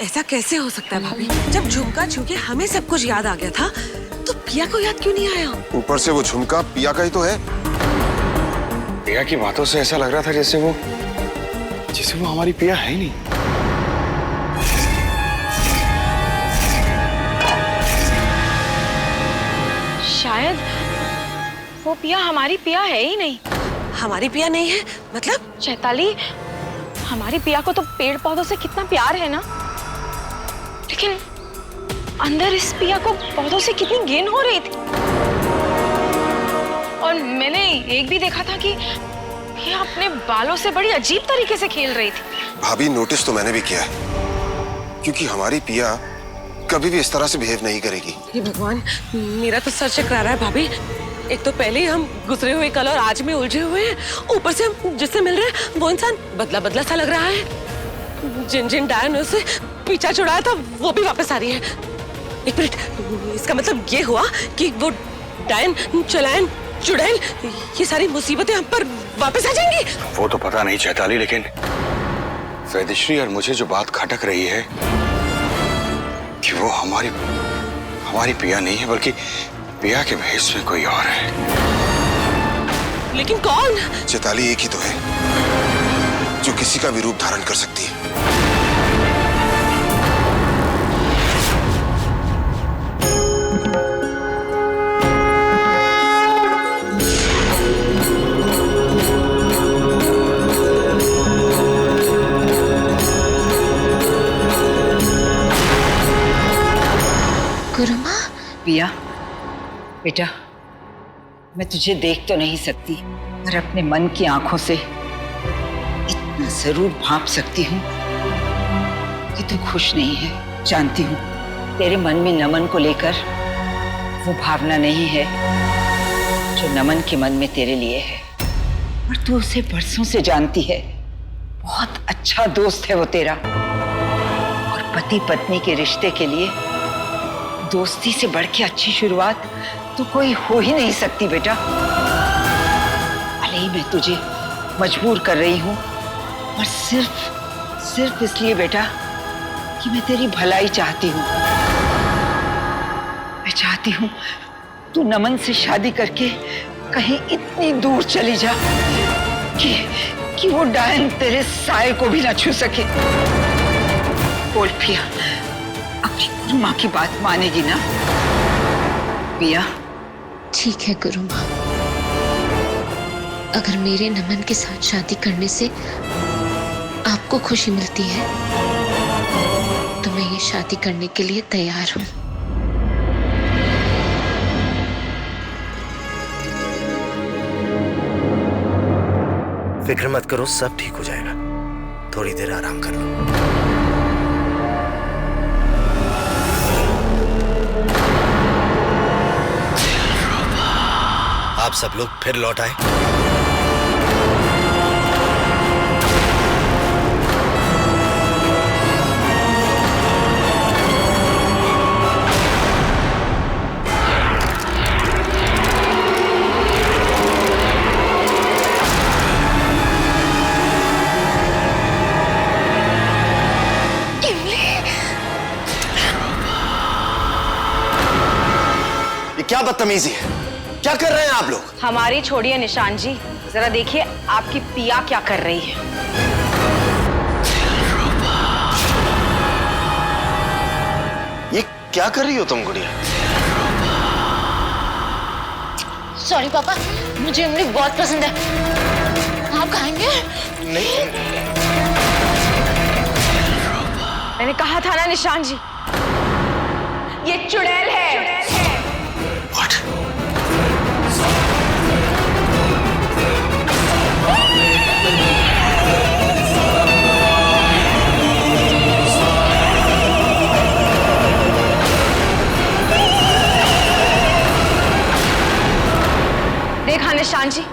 ऐसा कैसे हो सकता है भाभी? जब झुमका छू के हमें सब कुछ याद आ गया था, तो पिया को याद क्यों नहीं आया? ऊपर से वो झुमका पिया का ही तो है। पिया की बातों से ऐसा लग रहा था जैसे वो हमारी पिया है ही नहीं। शायद वो पिया हमारी पिया है ही नहीं। हमारी पिया नहीं है मतलब? चैताली, हमारी पिया को तो पेड़ पौधों से कितना प्यार है ना, लेकिन अंदर इस पिया को पौधों से कितनी घिन हो रही थी। और मैंने एक भी देखा था कि पिया अपने बालों से बड़ी अजीब तरीके से खेल रही थी। भाभी नोटिस तो मैंने भी किया है, क्योंकि हमारी पिया कभी भी इस तरह से बिहेव नहीं करेगी। हे भगवान, मेरा तो सर चकरा रहा है भाभी। एक तो पहले ही हम गुजरे हुए कल और आज में उलझे हुए हैं, ऊपर से हम जिससे मिल रहे हैं वो इंसान बदला बदला सा लग रहा है। जिन डायन ने उसे पीछा छुड़ाया था वो भी वापस आ रही है। एक मिनट, इसका मतलब ये हुआ कि वो डायन, चुड़ैल, चुड़ैल, ये सारी मुसीबतें हम पर वापस आ जाएंगी। वो तो पता नहीं चैताली, लेकिन वैदिश्री और मुझे जो बात खटक रही है कि वो हमारी पिया नहीं है, बल्कि पिया के भेष में कोई और है। लेकिन कौन? चैताली एक ही तो है जो किसी का भी रूप धारण कर सकती है। गुरुमा। पिया बेटा, मैं तुझे देख तो नहीं सकती, पर अपने मन की आंखों से इतना जरूर भांप सकती हूँ कि तू खुश नहीं है। जानती हूँ तेरे मन में नमन को लेकर वो भावना नहीं है जो नमन के मन में तेरे लिए है, पर तू उसे बरसों से जानती है। बहुत अच्छा दोस्त है वो तेरा, और पति पत्नी के रिश्ते के लिए दोस्ती से बढ़ के अच्छी शुरुआत तो कोई हो ही नहीं सकती बेटा। भले ही मैं तुझे मजबूर कर रही हूं, और सिर्फ इसलिए बेटा कि मैं तेरी भलाई चाहती हूं। मैं चाहती हूं तू नमन से शादी करके कहीं इतनी दूर चली जा कि वो डायन तेरे साये को भी ना छू सके। बोल पिया, अपनी गुरु माँ की बात मानेगी ना? पिया ठीक है गुरु माँ, अगर मेरे नमन के साथ शादी करने से आपको खुशी मिलती है तो मैं ये शादी करने के लिए तैयार हूँ। फिक्र मत करो, सब ठीक हो जाएगा। थोड़ी देर आराम कर लो। आप सब लोग फिर लौट आए। ये क्या बदतमीजी है? क्या कर रहे हैं आप लोग? हमारी छोड़िए निशान जी, जरा देखिए आपकी पिया क्या कर रही है। ये क्या कर रही हो तुम गुड़िया? सॉरी पापा, मुझे इमली बहुत पसंद है, आप खाएंगे? नहीं। मैंने कहा था ना निशान जी, ये चुड़ैल है। What? देखा निशान जी,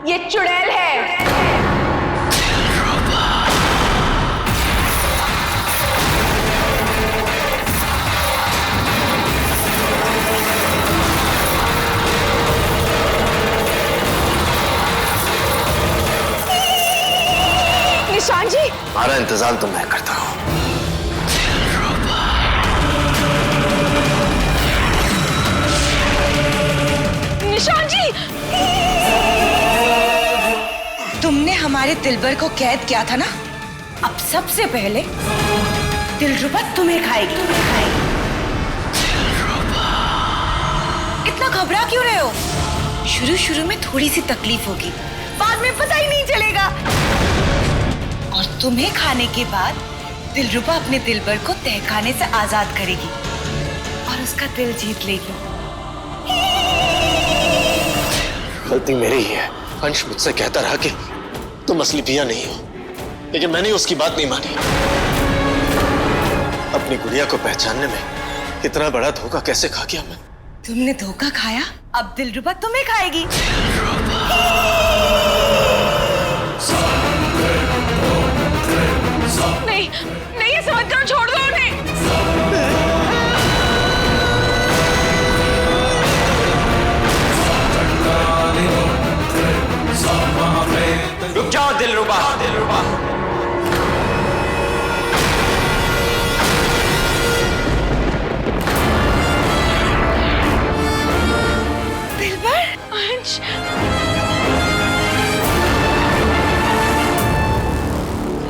ये चुड़ैल है। निशान जी, हमारा इंतजाम तो मैं करता हूँ। हमारे दिलबर को कैद किया था ना, अब सबसे पहले दिलरुबा तुम्हें खाएगी। इतना घबरा क्यों रहे हो? शुरू में थोड़ी सी तकलीफ होगी, बाद में पता ही नहीं चलेगा। और तुम्हें खाने के बाद दिलरुबा अपने दिलबर को तहखाने से आजाद करेगी और उसका दिल जीत लेगी। गलती मेरी ही है। अंश मुझसे कहता रहा कि तुम असली पिया नहीं हो, लेकिन मैंने उसकी बात नहीं मानी। अपनी गुड़िया को पहचानने में इतना बड़ा धोखा कैसे खा गया मैं? तुमने धोखा खाया, अब दिलरुबा तुम्हें खाएगी। नहीं नहीं, ये समझ करो, छोड़ दो उन्हें। रुक जाओ दिलरुबा। दिलबर, अंश,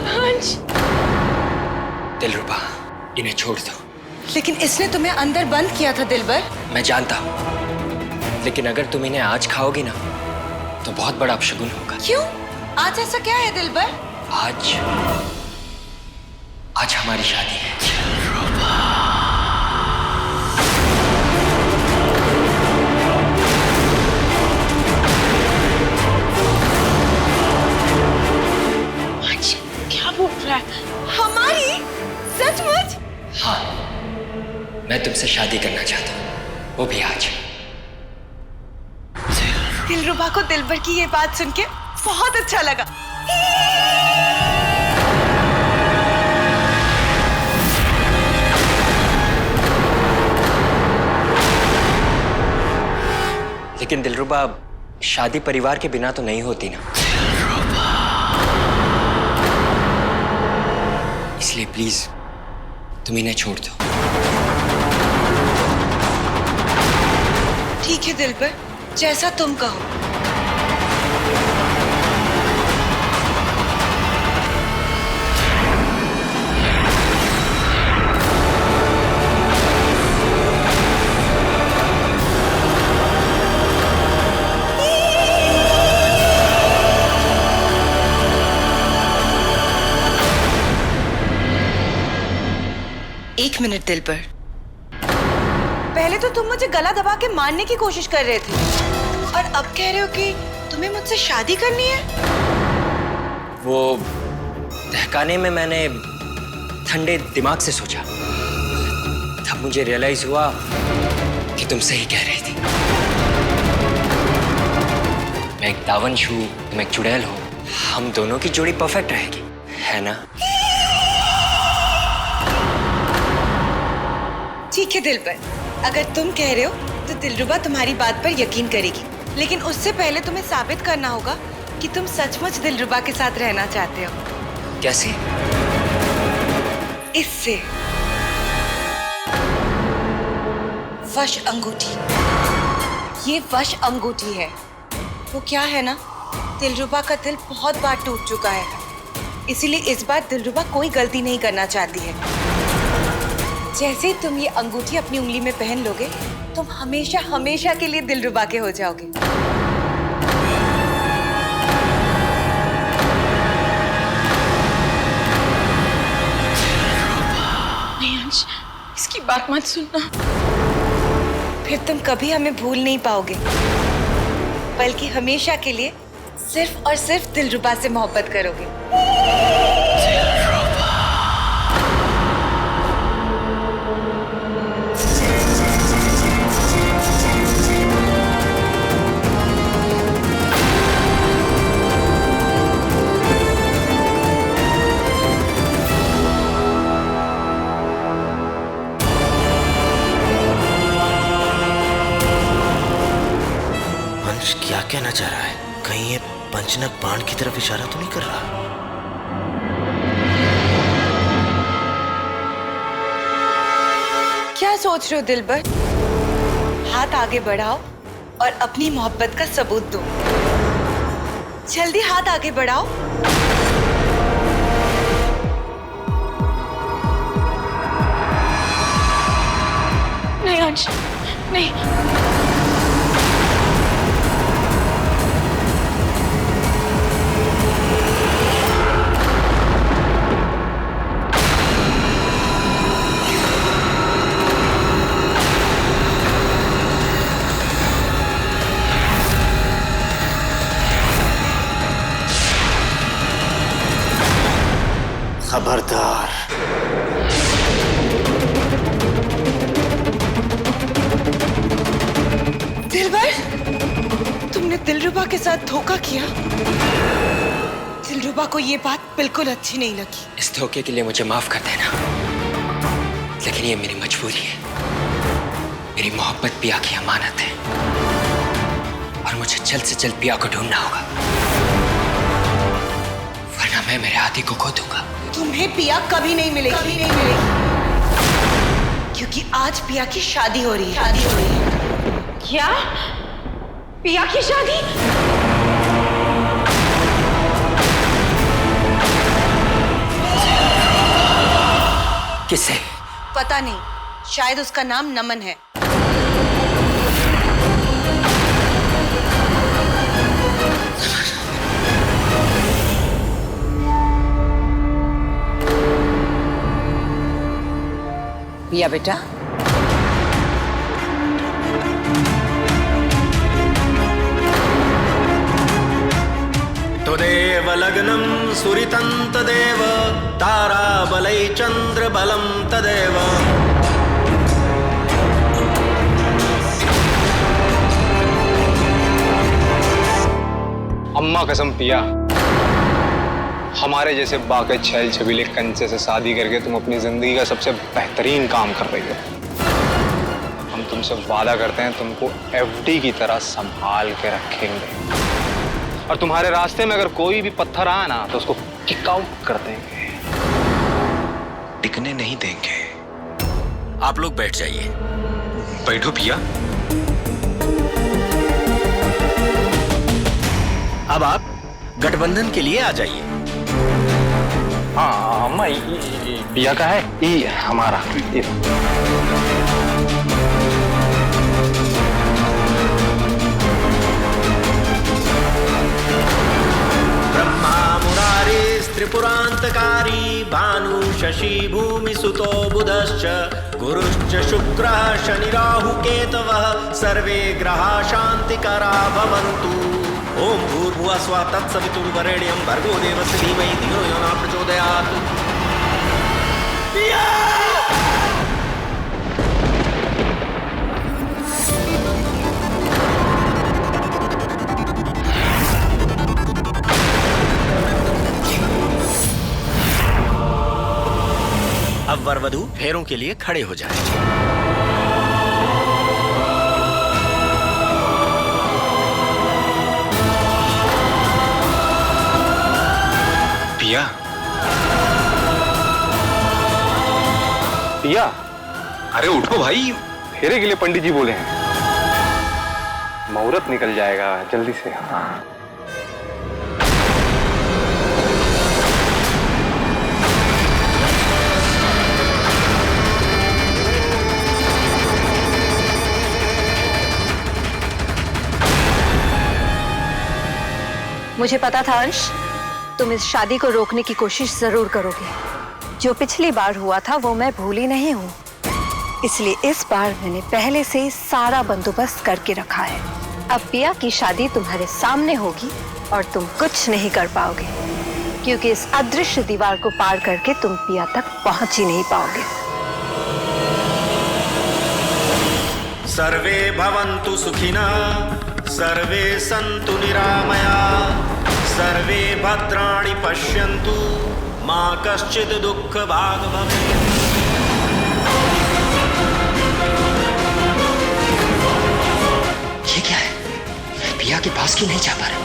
अंश। दिलरुबा, इन्हें छोड़ दो। लेकिन इसने तुम्हें अंदर बंद किया था दिलबर। मैं जानता हूँ, लेकिन अगर तुम इन्हें आज खाओगी ना तो बहुत बड़ा अपशगुन होगा। क्यों? आज ऐसा क्या है दिलबर? आज हमारी शादी है। अंश, क्या बोल रहा है? हमारी? सचमुच? हाँ, मैं तुमसे शादी करना चाहता हूँ, वो भी आज। दिलरुबा को दिलबर की ये बात सुन के बहुत अच्छा लगा। लेकिन दिलरुबा, शादी परिवार के बिना तो नहीं होती ना, इसलिए प्लीज तुम इन्हें छोड़ दो। ठीक है दिलबर, जैसा तुम कहो। एक मिनट दिलबर, पहले तो तुम मुझे गला दबा के मारने की कोशिश कर रहे थे और अब कह रहे हो कि तुम्हें मुझसे शादी करनी है। वो तहखाने में मैंने ठंडे दिमाग से सोचा, तब मुझे रियलाइज हुआ कि तुम सही कह रही थी। मैं एक दावंश हूँ, तुम एक चुड़ैल हो, हम दोनों की जोड़ी परफेक्ट रहेगी, है ना? ठीक है दिलबर, अगर तुम कह रहे हो तो दिलरुबा तुम्हारी बात पर यकीन करेगी, लेकिन उससे पहले तुम्हें साबित करना होगा कि तुम सचमुच दिलरुबा के साथ रहना चाहते हो। कैसे? इससे। वश अंगूठी, ये वश अंगूठी है। वो क्या है ना, दिलरुबा का दिल बहुत बार टूट चुका है, इसीलिए इस बार दिलरुबा कोई गलती नहीं करना चाहती है। जैसे ही तुम ये अंगूठी अपनी उंगली में पहन लोगे, तुम हमेशा हमेशा के लिए दिलरुबा के हो जाओगे। नहीं अंश, इसकी बात मत सुनना। फिर तुम कभी हमें भूल नहीं पाओगे, बल्कि हमेशा के लिए सिर्फ और सिर्फ दिलरुबा से मोहब्बत करोगे। क्या कहना चाह रहा है? कहीं ये पंचनक बाण की तरफ इशारा तो नहीं कर रहा? क्या सोच रहे हो दिलबर? हाथ आगे बढ़ाओ और अपनी मोहब्बत का सबूत दो। जल्दी हाथ आगे बढ़ाओ। नहीं अंश, नहीं। खबरदार। दिलबर, तुमने दिलरुबा के साथ धोखा किया। दिलरुबा को ये बात बिल्कुल अच्छी नहीं लगी। इस धोखे के लिए मुझे माफ कर देना, लेकिन ये मेरी मजबूरी है। मेरी मोहब्बत पिया की अमानत है और मुझे जल्द से जल्द पिया को ढूंढना होगा, वरना मैं मेरे हाथी को खो दूंगा। तुम्हें पिया कभी नहीं मिलेगी, कभी नहीं मिलेगी, क्योंकि आज पिया की शादी हो रही है। क्या? पिया की शादी? किससे? पता नहीं, शायद उसका नाम नमन है। पिया बेटा, तदेव लग्नं सुरितं तदेव ताराबलै चंद्रबलं तदेव। अम्मा कसम पिया, हमारे जैसे बाके छैल छबीले कंचे से शादी करके तुम अपनी जिंदगी का सबसे बेहतरीन काम कर रही हो। हम तुमसे वादा करते हैं तुमको एफडी की तरह संभाल के रखेंगे, और तुम्हारे रास्ते में अगर कोई भी पत्थर आए ना तो उसको किक आउट कर देंगे, टिकने नहीं देंगे। आप लोग बैठ जाइए। बैठो पिया। अब आप गठबंधन के लिए आ जाइए। हाँ अम्मा, पिया का है, ये हमारा। ब्रह्मा मुरारी त्रिपुरांतकारी भानु शशि भूमि सुतो बुधश्च गुरुश्च शुक्रः शनि राहु केतवः सर्वे ग्रहाः शान्तिकरा भवन्तु। ओम भूर्भुवः स्वः तत्सवितुर्वरेण्यं भर्गो देवस्य धीमहि धियो यो न प्रचोदयात्। अब वर वधू फेरों के लिए खड़े हो जाएं। पिया, पिया, अरे उठो भाई। फेरे के लिए पंडित जी बोले हैं, मुहूर्त निकल जाएगा जल्दी से। हाँ मुझे पता था अंश, तुम इस शादी को रोकने की कोशिश जरूर करोगे। जो पिछली बार हुआ था वो मैं भूली नहीं हूँ, इसलिए इस बार मैंने पहले से ही सारा बंदोबस्त करके रखा है। अब पिया की शादी तुम्हारे सामने होगी और तुम कुछ नहीं कर पाओगे, क्योंकि इस अदृश्य दीवार को पार करके तुम पिया तक पहुंच ही नहीं पाओगे। सर्वे भवन्तु सुखिनः सर्वे सन्तु निरामया सर्वे भद्राणि पश्यन्तु मा कश्चित् दुःखभाग् भवेत्। ये क्या है? पिया के पास क्यों नहीं जा पा रहा?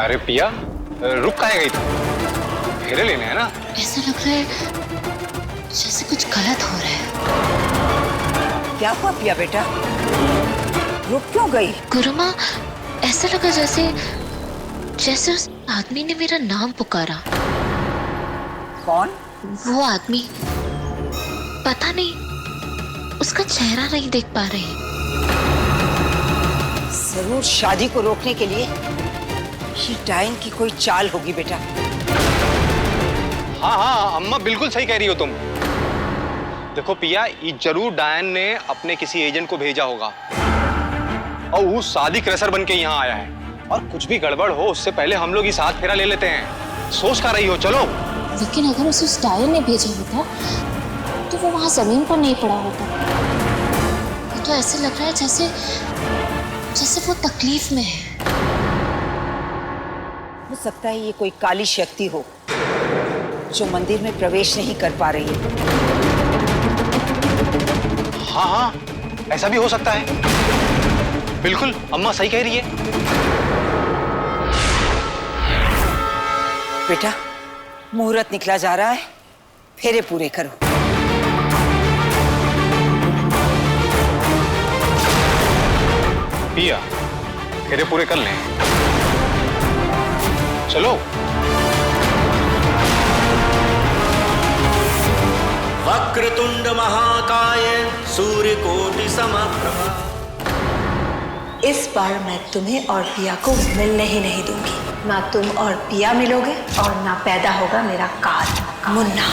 अरे पिया, रुक काहे गई तू? फेरे लेने हैं ना। ऐसा लग रहा है जैसे कुछ गलत हो रहा है। क्या हुआ पिया बेटा, रुक क्यों गई? गुरुमा, ऐसा लगा जैसे उस आदमी ने मेरा नाम पुकारा। कौन? वो आदमी, पता नहीं, उसका चेहरा नहीं देख पा रही। जरूर शादी को रोकने के लिए ये डायन की कोई चाल होगी बेटा। हाँ हाँ अम्मा, बिल्कुल सही कह रही हो तुम। देखो पिया, ये जरूर डायन ने अपने किसी एजेंट को भेजा होगा और वो शादी क्रैशर बन के यहाँ आया है। और कुछ भी गड़बड़ हो उससे पहले हम लोग ही साथ फेरा ले लेते हैं। सोच कर रही हो? चलो। लेकिन अगर उसे उस डायन ने भेजा होता तो वो वहां जमीन पर नहीं पड़ा होता। ये तो ऐसे लग रहा है जैसे वो तकलीफ में है। हो सकता है ये कोई काली शक्ति हो जो मंदिर में प्रवेश नहीं कर पा रही है। हाँ हाँ, ऐसा भी हो सकता है। बिल्कुल, अम्मा सही कह रही है। बेटा, मुहूर्त निकला जा रहा है, फेरे पूरे करो। पिया, फेरे पूरे कर लें। चलो। वक्रतुंड महाकाय सूर्यकोटि समप्रभा। इस बार मैं तुम्हें और पिया को मिलने ही नहीं दूंगी। ना तुम और पिया मिलोगे और ना पैदा होगा मेरा काल मुन्ना।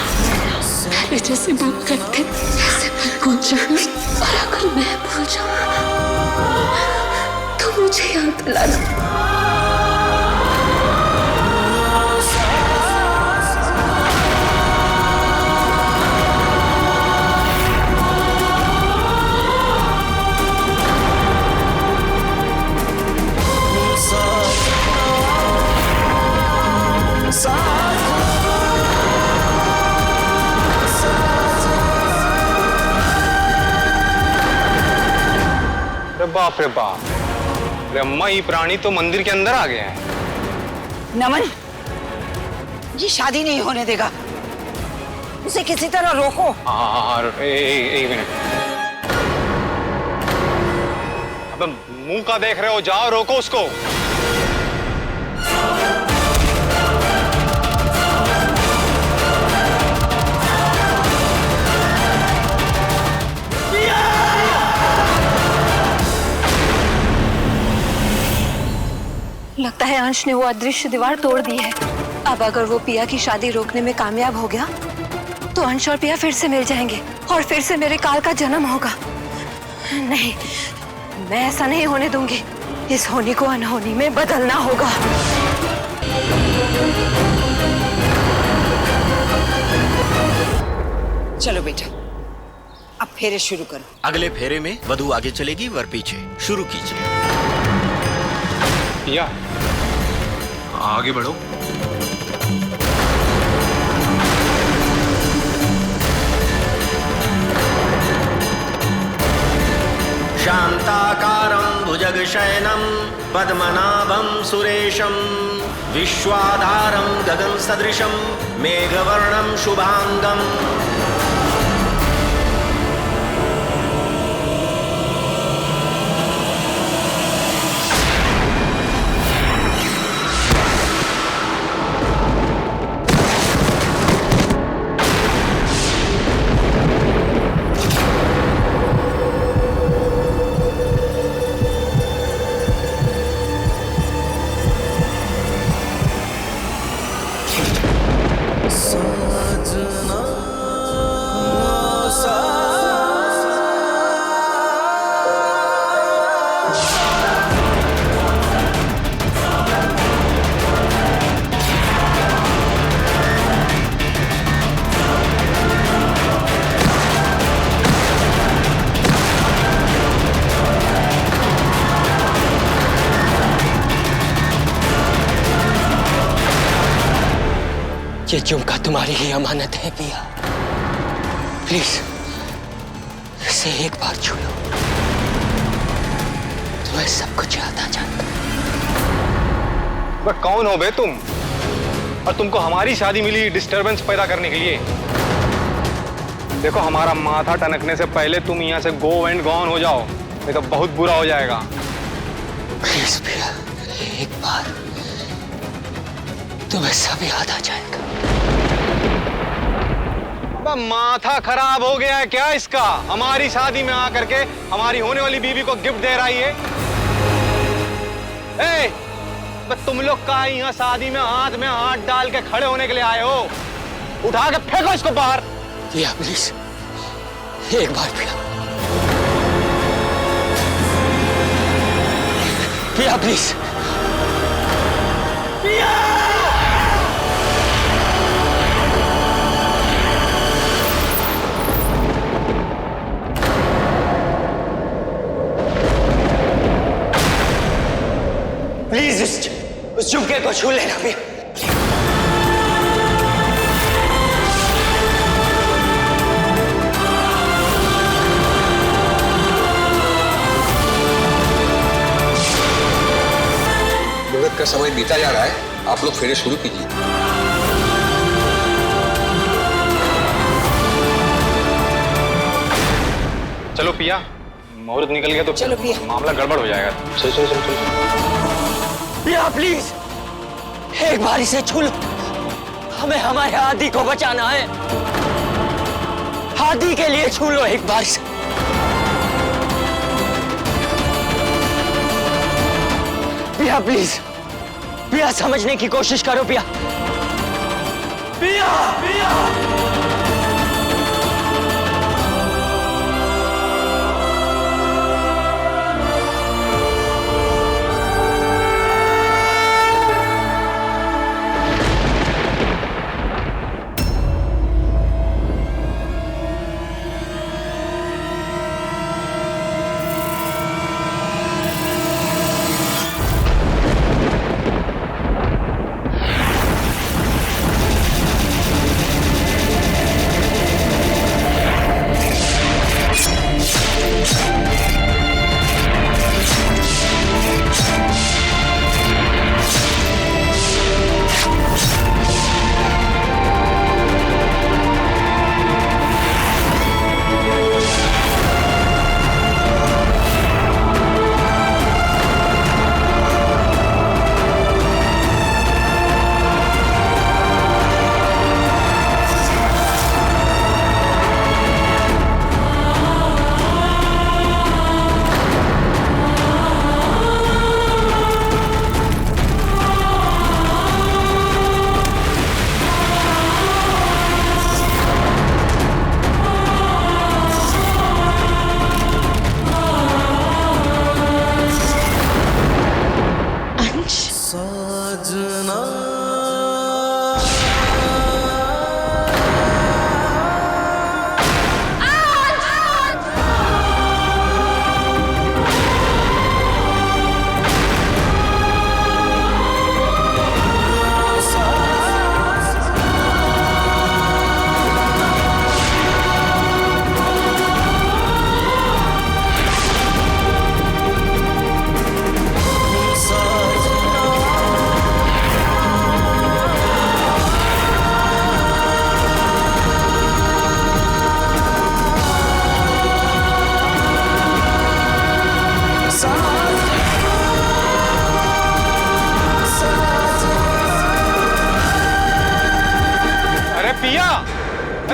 जैसे बात करते जैसे मैं भूल जाऊं, और अगर मैं भूल जाऊं तो मुझे याद दिलाना। बाप रे बाप, अरे अम्मा, ये प्राणी तो मंदिर के अंदर आ गया है। नमन, ये शादी नहीं होने देगा, उसे किसी तरह रोको। हाँ, एक मिनट। अब मुंह का देख रहे हो, जाओ रोको उसको। लगता है अंश ने वो अदृश्य दीवार तोड़ दी है। अब अगर वो पिया की शादी रोकने में कामयाब हो गया तो अंश और पिया फिर से मिल जाएंगे और फिर से मेरे काल का जन्म होगा। नहीं, मैं ऐसा नहीं होने दूंगी। इस होनी को अनहोनी में बदलना होगा। चलो बेटा, अब फेरे शुरू करो। अगले फेरे में वधू आगे चलेगी, वर पीछे। शुरू कीजिए। पिया, आगे बढ़ो। शांताकारं भुजगशयनं पद्मनाभं सुरेशं विश्वाधारं गगन सदृशं मेघवर्णं शुभांगं। ये झुमका तुम्हारी ही अमानत है पिया। प्लीज इसे एक बार छू लो, तुम्हें सब कुछ याद आ जाता। वह कौन हो बे तुम? और तुमको हमारी शादी मिली डिस्टरबेंस पैदा करने के लिए? देखो, हमारा माथा टनकने से पहले तुम यहाँ से गो एंड गॉन हो जाओ, नहीं तो बहुत बुरा हो जाएगा। प्लीज भैया, एक बार तुम्हें सब याद आ जाएगा। अब माथा खराब हो गया है क्या इसका? हमारी शादी में आकर के हमारी होने वाली बीवी को गिफ्ट दे रही है। तुम लोग का यहाँ शादी में हाथ डाल के खड़े होने के लिए आए हो? उठा के फेंको इसको बाहर। भैया प्लीज, एक बार भैया, भैया प्लीज, भैया। प्लीज उस झुमके को छू लेना भैया। मुहूर्त का समय बीता जा रहा है, आप लोग फेरे शुरू कीजिए। चलो पिया, मुहूर्त निकल गया तो चलो पिया, मामला गड़बड़ हो जाएगा। चलो चलो चलो चलो। भैया प्लीज, एक बार इसे छू लो। हमें हमारे आदि को बचाना है। आदि के लिए छू लो एक बार इसे। भैया प्लीज, भैया समझने की कोशिश करो भैया। भैया भैया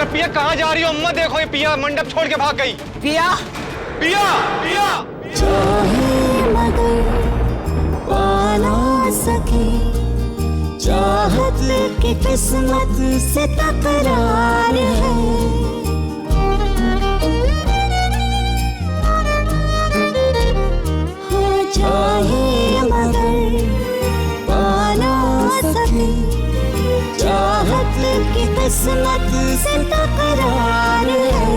पिया कहाँ जा रही हो? अम्मा देखो, ये पिया मंडप छोड़ के भाग गई। पिया पिया पिया चाहत की किस्मत से तकरार है, हो चाहे मगर पाना सके, चाहत की किस्मत से तकरार है,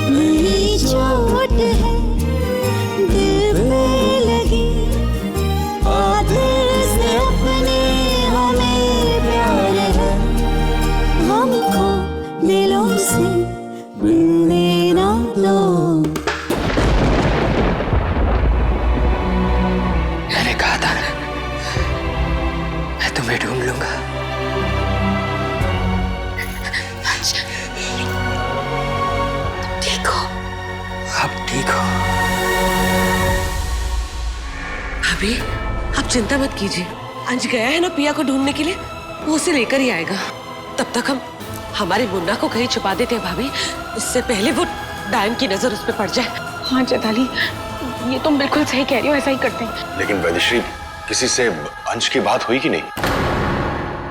मेरी चोट है दिल पे लगी, आदिल से अपने हमें प्यार है, हमको दिलों से मिलने ना दो। मैंने कहा था तुम्हें ढूंढ लूंगा। ठीक हो? अब ठीक हो? भाभी आप चिंता मत कीजिए, अंश गया है ना पिया को ढूंढने के लिए, वो उसे लेकर ही आएगा। तब तक हम हमारे मुन्ना को कहीं छुपा देते हैं भाभी, इससे पहले वो डायन की नजर उस पर पड़ जाए। हाँ चैताली, ये तुम बिल्कुल सही कह रही हो, ऐसा ही करते हैं। लेकिन वैदेश्री, किसी से अंश की बात हुई कि नहीं?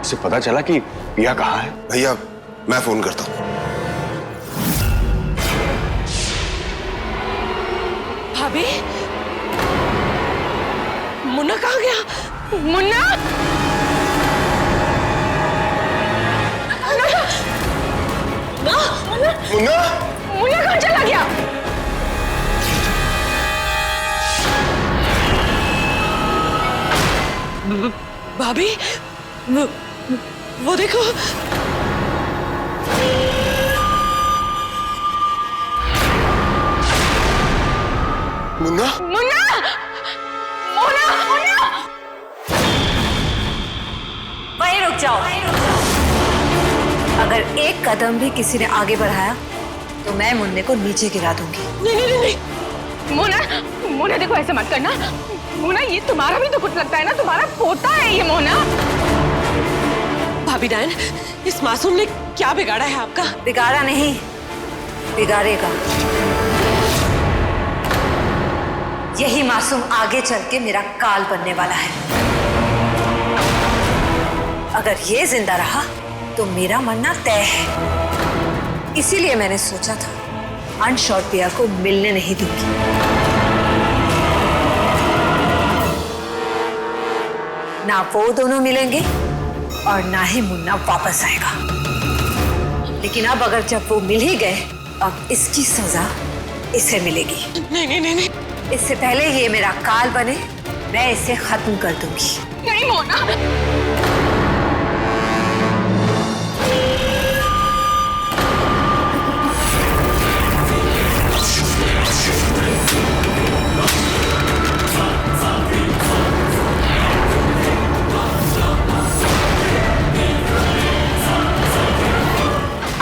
उसे पता चला कि पिया कहाँ है? भैया मैं फोन करता हूँ। भाभी मुन्ना कहाँ गया? मुन्ना, मुन्ना मुन्ना कहाँ चला गया? भाभी वो देखो, मुन्ना मुन्ना, मुन्ना, मुन्ना! वहीं रुक जाओ। अगर एक कदम भी किसी ने आगे बढ़ाया तो मैं मुन्ने को नीचे गिरा दूंगी। नहीं नहीं नहीं, मोना, मोना देखो ऐसे मत करना। मोना, ये तुम्हारा भी तो कुछ लगता है ना, तुम्हारा पोता है ये मोना। भाभी डायन, इस मासूम ने क्या बिगाड़ा है आपका? बिगाड़ा नहीं, बिगाड़ेगा। यही मासूम आगे चल के मेरा काल बनने वाला है। अगर ये जिंदा रहा तो मेरा मरना तय है। इसीलिए मैंने सोचा था अंश और पिया को मिलने नहीं दूंगी। ना वो दोनों मिलेंगे और ना ही मुन्ना वापस आएगा। लेकिन अब अगर जब वो मिल ही गए, अब इसकी सजा इसे मिलेगी। नहीं नहीं नहीं नहीं, इससे पहले ये मेरा काल बने, मैं इसे खत्म कर दूंगी। नहीं मोना,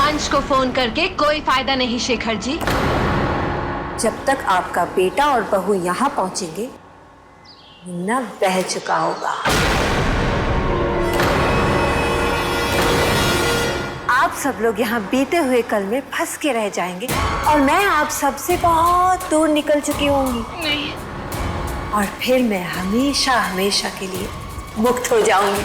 अंश को फोन करके कोई फायदा नहीं शेखर जी। जब तक आपका बेटा और बहू यहाँ पहुंचेंगे, मुन्ना बह चुका होगा। आप सब लोग यहाँ बीते हुए कल में फंस के रह जाएंगे और मैं आप सबसे बहुत दूर निकल चुकी होंगी। नहीं, और फिर मैं हमेशा हमेशा के लिए मुक्त हो जाऊंगी।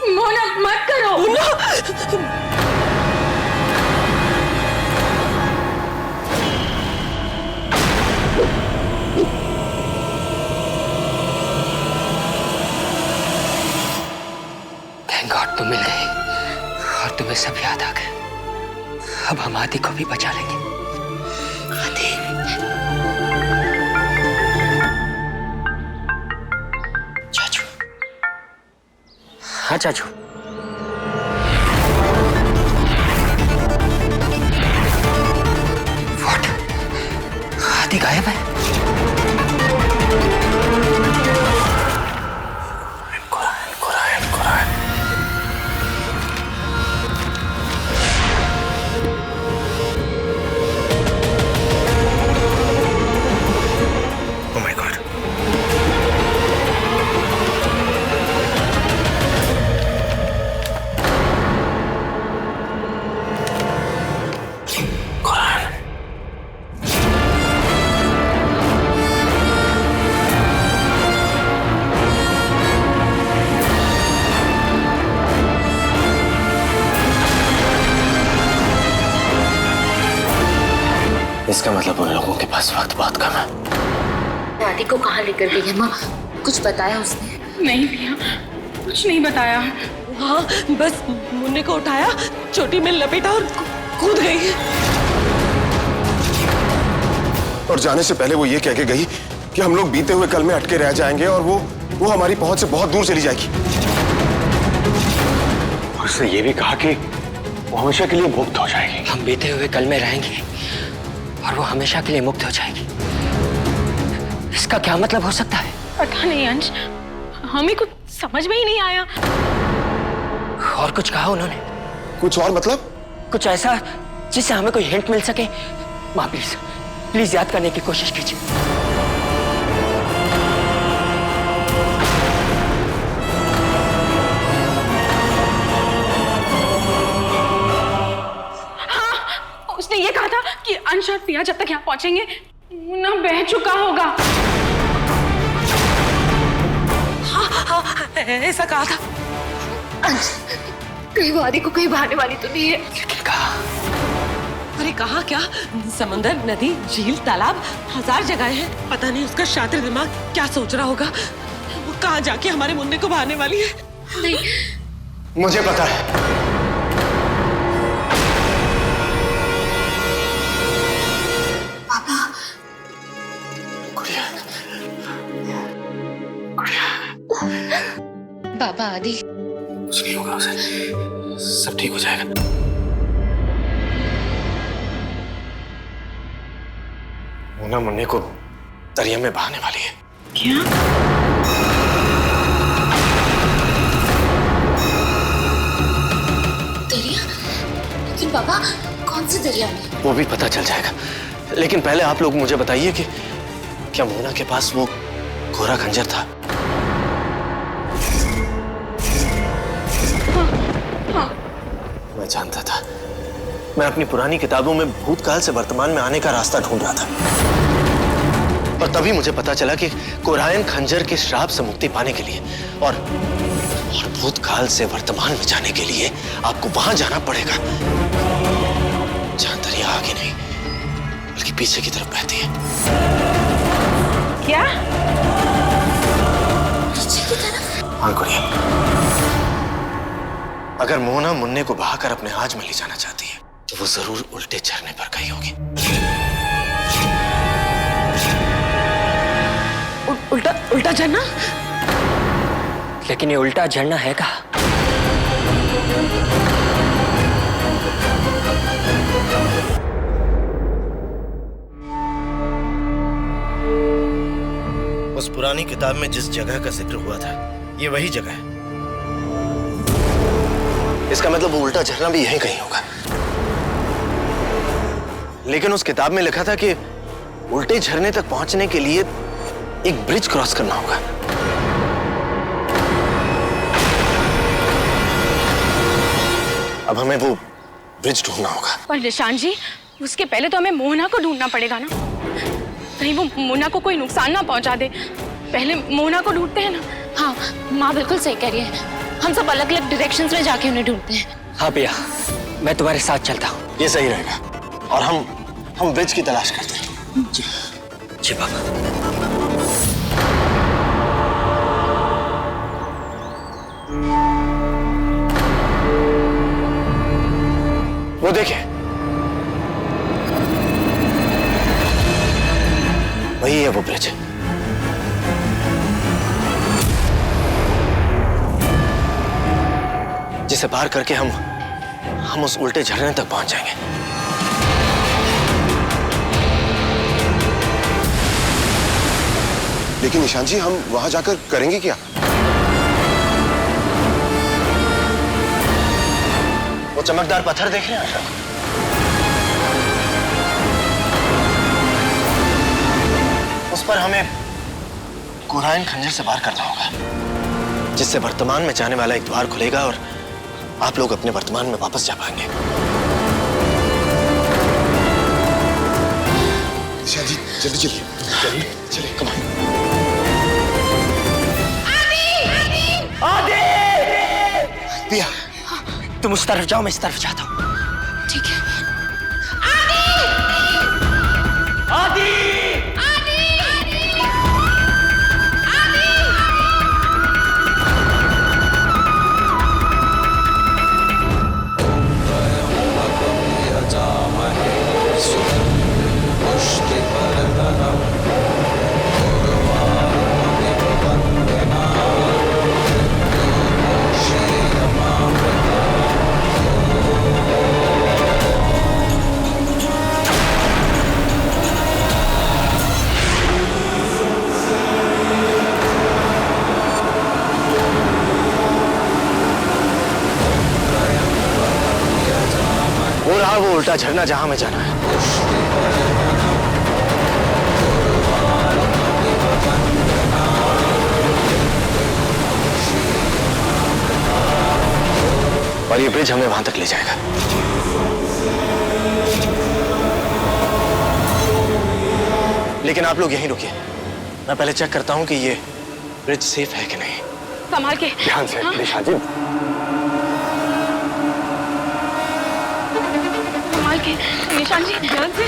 मोना मत करो। थैंक गॉड तुम मिल गए और तुम्हें सब याद आ गए। अब हम आदि को भी बचा लेंगे। आदि, चाचू। हाँ चाचू। व्हाट? आदि गायब है? Oh my God. इसका मतलब उन लोगों के पास वक्त बहुत कम है। दादी को कहाँ लेकर गई है माँ? कुछ बताया उसने? नहीं भैया, कुछ नहीं बताया। हाँ, बस मुन्ने को उठाया, चोटी में लपेटा और कूद गई। और जाने से पहले वो ये कह के गई कि हम लोग बीते हुए कल में अटके रह जाएंगे और वो हमारी पहुंच से बहुत दूर चली जाएगी। और उसने ये भी कहा कि वो हमेशा के लिए मुक्त हो जाएगी। हम बीते हुए कल में रहेंगे और वो हमेशा के लिए मुक्त हो जाएगी। इसका क्या मतलब हो सकता है? पता नहीं अंश, हमें कुछ समझ में ही नहीं आया। और कुछ कहा उन्होंने? कुछ और मतलब? कुछ ऐसा जिससे हमें कोई हिंट मिल सके। माँ प्लीज प्लीज याद करने की कोशिश कीजिए। हाँ, उसने ये कहा था कि अंश और पिया जब तक यहाँ पहुंचेंगे मुन्ना बह चुका होगा। हाँ, ऐसा कहा था। अंश, कहीं वो आदि को कहीं बहाने वाली तो नहीं है? कहा? अरे कहा क्या? समंदर, नदी, झील, तालाब, 1000 जगहें हैं। पता नहीं उसका शातिर दिमाग क्या सोच रहा होगा। वो कहाँ जाके हमारे मुन्ने को बहाने वाली है। नहीं, मुझे पता है। बाबा आदि, कुछ नहीं होगा उसे, सब ठीक हो जाएगा। मोना मुन्ने को दरिया में बहाने वाली है। क्या? दरिया? लेकिन बाबा, कौन से दरिया में? वो भी पता चल जाएगा, लेकिन पहले आप लोग मुझे बताइए कि क्या मोना के पास वो कोरा खंजर था? मैं जानता था। मैं अपनी पुरानी किताबों में भूतकाल से वर्तमान में आने का रास्ता ढूंढ रहा था, और तभी मुझे पता चला कि कोरायन खंजर के श्राप से मुक्ति पाने के लिए और भूतकाल से वर्तमान में जाने के लिए आपको वहां जाना पड़ेगा जहां दरिया आगे नहीं बल्कि पीछे की तरफ बहती है। क्या? पीछे की तरफ? हाँ गुड़िया, अगर मोना मुन्ने को बहाकर अपने आज में ले जाना चाहती है तो वो जरूर उल्टे झरने पर गई होगी। उल्टा झरना? लेकिन ये उल्टा झरना है कहाँ? उस पुरानी किताब में जिस जगह का जिक्र हुआ था, ये वही जगह है। इसका मतलब वो उल्टा झरना भी यहीं कहीं होगा। लेकिन उस किताब में लिखा था कि उल्टे झरने तक पहुंचने के लिए एक ब्रिज क्रॉस करना होगा। अब हमें वो ब्रिज ढूंढना होगा। पर निशान जी, उसके पहले तो हमें मोहना को ढूंढना पड़ेगा ना। कहीं वो मोहना को कोई नुकसान ना पहुंचा दे। पहले मोहना को ढूंढते हैं ना। हाँ, माँ बिल्कुल सही कह रही है। हम सब अलग अलग डायरेक्शंस में जाके उन्हें ढूंढते हैं। हाँ पिया, मैं तुम्हारे साथ चलता हूँ। ये सही रहेगा। और हम ब्रिज की तलाश करते हैं। जी बाबा। वो देखे, वही है वो ब्रिज। जिसे पार करके हम उस उल्टे झरने तक पहुंच जाएंगे। लेकिन निशान जी, हम वहां जाकर करेंगे क्या? वो चमकदार पत्थर देख रहे हैं अशोक? उस पर हमें कोरायन खंजर से वार करना होगा, जिससे वर्तमान में जाने वाला एक द्वार खुलेगा और आप लोग अपने वर्तमान में वापस जा पाएंगे। निशान जी, जल्दी चलिए। चलिए, कम ऑन। आदि! पिया, तुम उस तरफ जाओ, मैं इस तरफ जाता हूँ। ठीक है। आदि! पुष्टि पर बता झरना जहां में जाना है। और ये ब्रिज हमें वहां तक ले जाएगा। लेकिन आप लोग यहीं रुकिए, मैं पहले चेक करता हूं कि ये ब्रिज सेफ है कि नहीं। संभाल के। ध्यान से दिशा जी। संभाल के निशान जी, ध्यान से।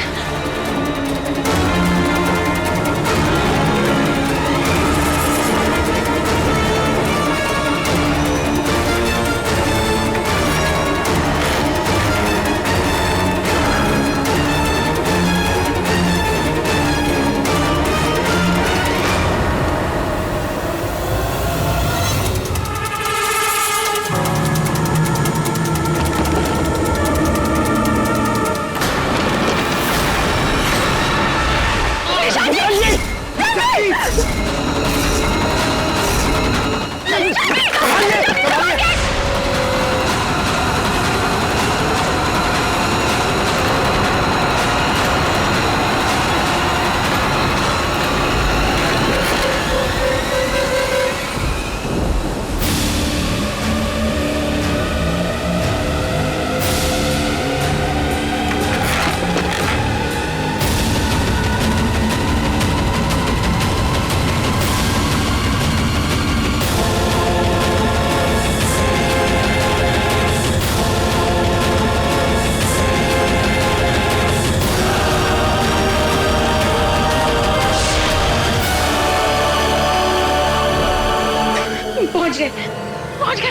पहुंच गए।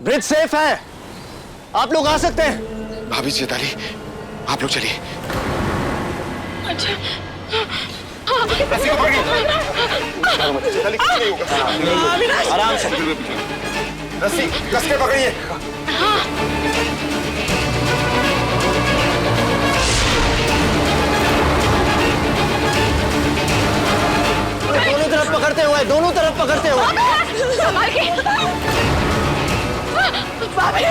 ब्रिज सेफ है, आप लोग आ सकते हैं। भाभी चेताली, आप लोग चलिए। अच्छा। चेताली कुछ नहीं होगा। आराम से रस्सी कस के पकड़िए। दोनों तरफ पकड़ते हुए, दोनों तरफ पकड़ते हुए। संभाल के। भाभी।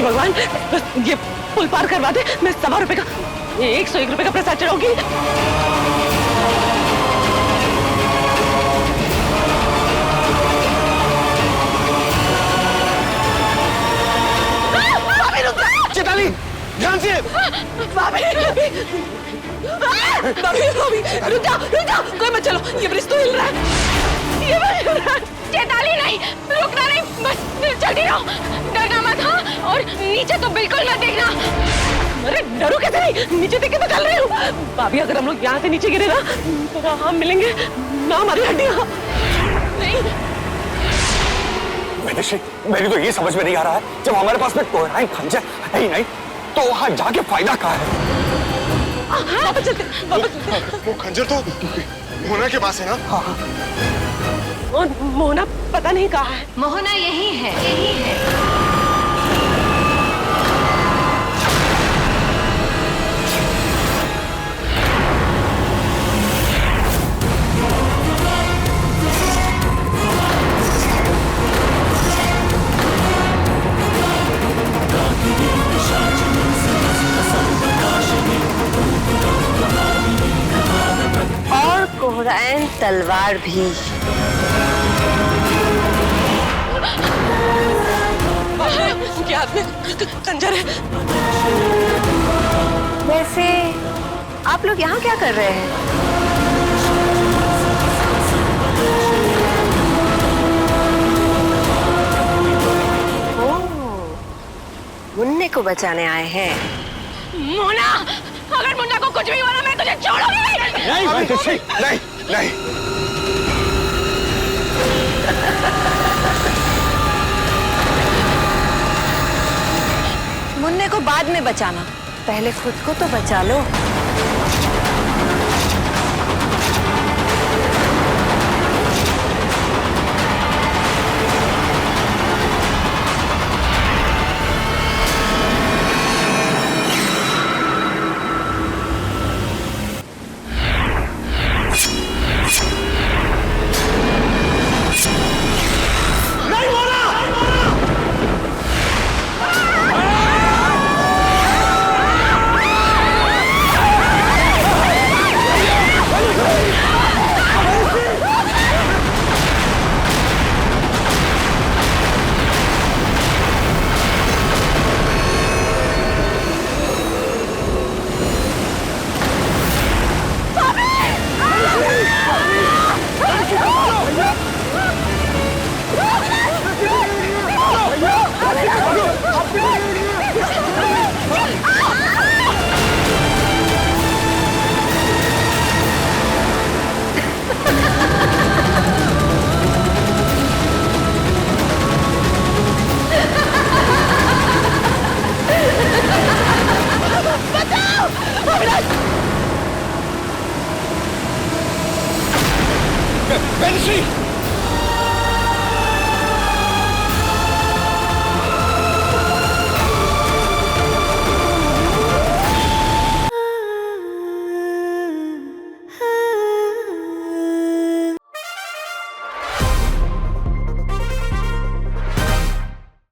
भगवान, ये पुल पार करवा दे, मैं 100 रुपए का 101 रुपए का प्रसाद चढ़ाऊंगी। चेताली, ध्यान से। भाभी, रुक जाओ, कोई मत चलो, ये ब्रिज तो हिल रहा है, ये ब्रिज हिल रहा है। चेताली नहीं, रुकना नहीं, बस चलती रहो, डरना मत। हाँ, और नीचे तो बिल्कुल मत देखना। अरे डरो कैसे नहीं, नीचे देख के तो चल रही हूँ। भाभी अगर हम लोग यहाँ से नीचे गिरे ना तो हम मिलेंगे ना हमारी हड्डियाँ। नहीं, मेरी तो ये समझ में नहीं आ रहा है, जब हमारे पास में कोराइन खंजर है ही नहीं तो वहां जाके फायदा क्या है? वापस चलते। वो खंजर तो मोहना के पास है ना? और मोहना पता नहीं कहाँ है। मोहना यही है। और कोहराइन तलवार भी। क्या हाथ में खंजर है? वैसे आप लोग यहाँ क्या कर रहे हैं? ओह, मुन्ने को बचाने आए हैं। मोना, अगर मुन्ना को कुछ भी हुआ ना मैं तुझे छोड़ूंगी नहीं। नहीं नहीं। मुन्ने को बाद में बचाना, पहले खुद को तो बचा लो।